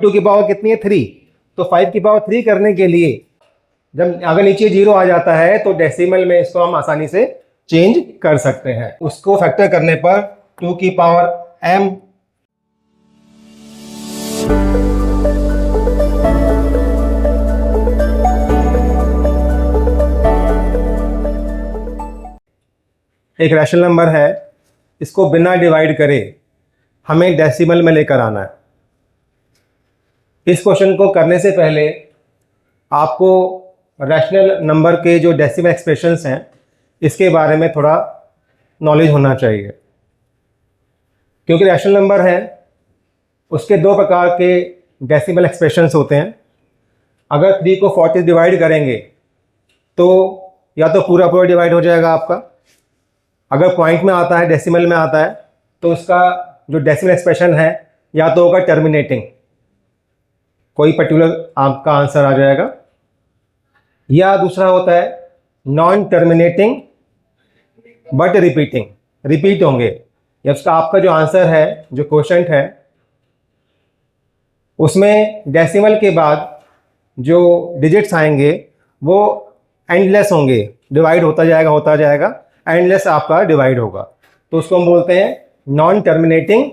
To की power कितनी है 3, तो 5 की पावर 3 करने के लिए जब अगर नीचे 0 आ जाता है तो डेसिमल में इसको हम आसानी से चेंज कर सकते हैं। उसको फैक्टर करने पर 2 की पावर m एक रैशनल नंबर है, इसको बिना डिवाइड करे हमें डेसिमल में लेकर आना है। इस क्वेश्चन को करने से पहले आपको रैशनल नंबर के जो डेसिमल एक्सप्रेशंस हैं इसके बारे में थोड़ा नॉलेज होना चाहिए, क्योंकि रैशनल नंबर है उसके दो प्रकार के डेसिमल एक्सप्रेशंस होते हैं। अगर 3 को 40 डिवाइड करेंगे तो या तो पूरा पूरा डिवाइड हो जाएगा आपका, अगर पॉइंट में आता है डेसिमल में आता है तो उसका जो डेसिमल एक्सप्रेशन है या तो होगा टर्मिनेटिंग, कोई पर्टिकुलर आपका आंसर आ जाएगा, या दूसरा होता है non terminating but repeating, repeat होंगे। या उसका आपका जो आंसर है, जो क्वोशंट है, उसमें डेसिमल के बाद जो डिजिट्स आएंगे वो एंडलेस होंगे, डिवाइड होता जाएगा एंडलेस आपका डिवाइड होगा, तो उसको हम बोलते हैं non terminating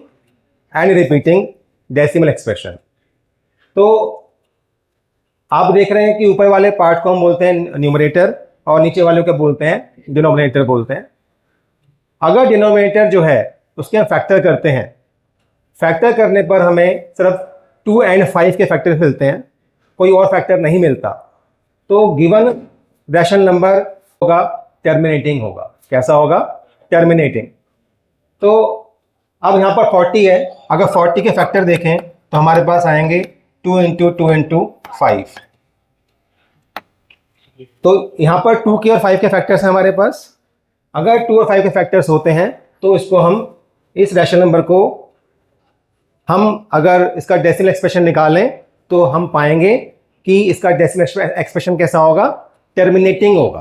and repeating decimal expression. तो आप देख रहे हैं कि ऊपर वाले पार्ट को हम बोलते हैं न्यूमरेटर और नीचे वाले को बोलते हैं डिनोमिनेटर बोलते हैं। अगर डिनोमिनेटर जो है उसके हम फैक्टर करते हैं, फैक्टर करने पर हमें सिर्फ 2 और 5 के फैक्टर मिलते हैं, कोई और फैक्टर नहीं मिलता, तो गिवन रैशनल नंबर होगा टर्मिनेटिंग होगा। कैसा होगा? टर्मिनेटिंग। तो अब यहाँ पर 40 है, अगर 40 के फैक्टर देखें तो हमारे पास आएंगे 2 इंटू 2 इंटू 5। तो यहाँ पर 2 के और 5 के फैक्टर्स हैं हमारे पास। अगर 2 और 5 के फैक्टर्स होते हैं तो इसको हम, इस रैशनल नंबर को हम अगर इसका डेसिमल एक्सप्रेशन निकालें तो हम पाएंगे कि इसका डेसिमल एक्सप्रेशन कैसा होगा? टर्मिनेटिंग होगा।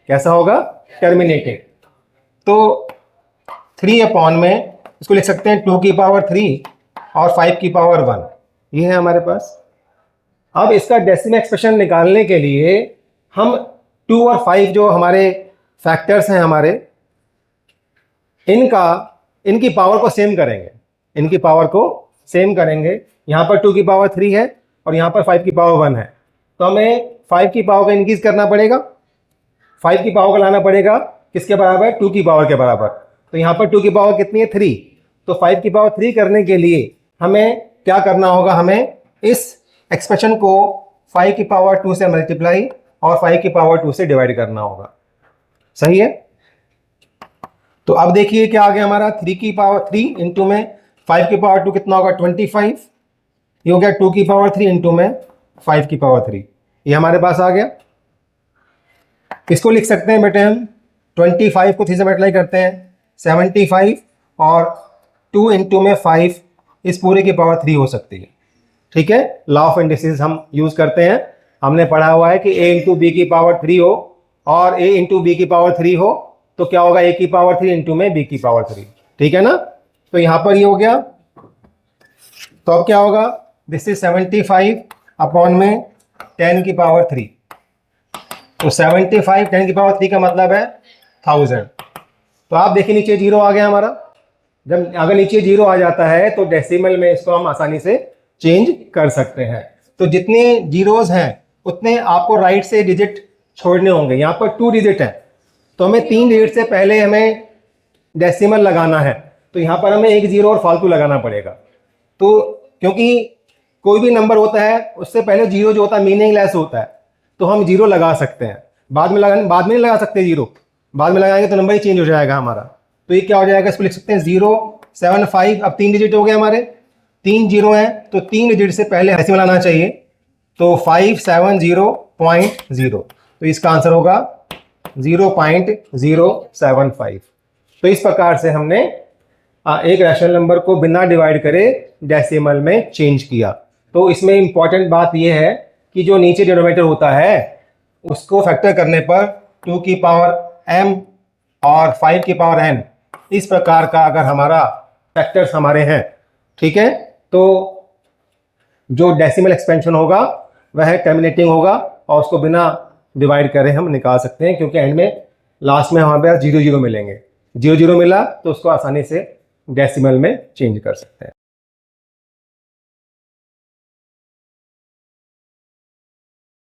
कैसा होगा? टर्मिनेटिंग। तो 3 अपॉन में इसको लिख सकते हैं 2 की पावर 3 और 5 की पावर 1, ये है हमारे पास। अब इसका डेसिमल एक्सप्रेशन निकालने के लिए हम 2 और 5 जो हमारे फैक्टर्स हैं हमारे, इनकी पावर को सेम करेंगे, इनकी पावर को सेम करेंगे। यहाँ पर 2 की पावर 3 है और यहाँ पर 5 की पावर 1 है, तो हमें 5 की पावर को इंक्रीज करना पड़ेगा, 5 की पावर को लाना पड़ेगा किसके बराबर? 2 की पावर के बराबर। तो यहाँ पर 2 की पावर कितनी है? 3। तो 5 की पावर 3 करने के लिए हमें क्या करना होगा? हमें इस एक्सप्रेशन को 5 की पावर 2 से मल्टीप्लाई और 5 की पावर 2 से डिवाइड करना होगा। सही है? तो अब देखिए क्या आ गया हमारा, 3 की पावर 3 इंटू में 5 की पावर 2 कितना होगा? 25। ये हो गया 2 की पावर 3 इंटू में 5 की पावर 3, ये हमारे पास आ गया। इसको लिख सकते हैं बेटे हम, 25 को 3 से मल्टीप्लाई करते हैं 75 और 2 इंटू में 5, इस पूरे की पावर 3 हो सकती है। ठीक है, लॉ ऑफ इंडिसेस हम यूज करते हैं। हमने पढ़ा हुआ है कि a इंटू बी की पावर 3 हो और a इंटू बी की पावर 3 हो तो क्या होगा? a की पावर 3 इंटू में b की पावर 3। ठीक है ना? तो यहां पर ये हो गया, तो अब क्या होगा? दिस इज 75 अपॉन में 10 की पावर 3। तो 75 10 की पावर 3 का मतलब है 1000। तो आप देखिए नीचे 0 आ गया हमारा। जब अगर नीचे 0 आ जाता है तो डेसिमल में इसको हम आसानी से चेंज कर सकते हैं। तो जितने जीरोस हैं उतने आपको राइट से डिजिट छोड़ने होंगे। यहाँ पर 2 डिजिट है तो हमें 3 डिजिट से पहले हमें डेसिमल लगाना है, तो यहाँ पर हमें 1 0 और फालतू लगाना पड़ेगा। तो क्योंकि कोई भी नंबर होता है उससे पहले 0 जो होता है मीनिंगलेस होता है, तो हम 0 लगा सकते हैं, बाद में नहीं लगा सकते 0, बाद में लगाएंगे तो नंबर ही चेंज हो जाएगा हमारा। तो ये क्या हो जाएगा? इसको लिख सकते हैं 0 7 5। अब 3 डिजिट हो गए हमारे, 3 0 हैं तो 3 डिजिट से पहले डेसिमल आना चाहिए, तो 570.0, तो इसका आंसर होगा 0.075। तो इस प्रकार से हमने एक रैशनल नंबर को बिना डिवाइड करे डेसिमल में चेंज किया। तो इसमें इंपॉर्टेंट बात यह है कि जो नीचे डिनोमिनेटर होता है उसको फैक्टर करने पर 2 की पावर m और 5 की पावर n, इस प्रकार का अगर हमारा फैक्टर्स हमारे हैं, ठीक है, तो जो डेसिमल एक्सपेंशन होगा वह टर्मिनेटिंग होगा और उसको बिना डिवाइड करे हम निकाल सकते हैं, क्योंकि एंड में लास्ट में हमारे पास 0 0 मिलेंगे। 0 0 मिला तो उसको आसानी से डेसिमल में चेंज कर सकते हैं।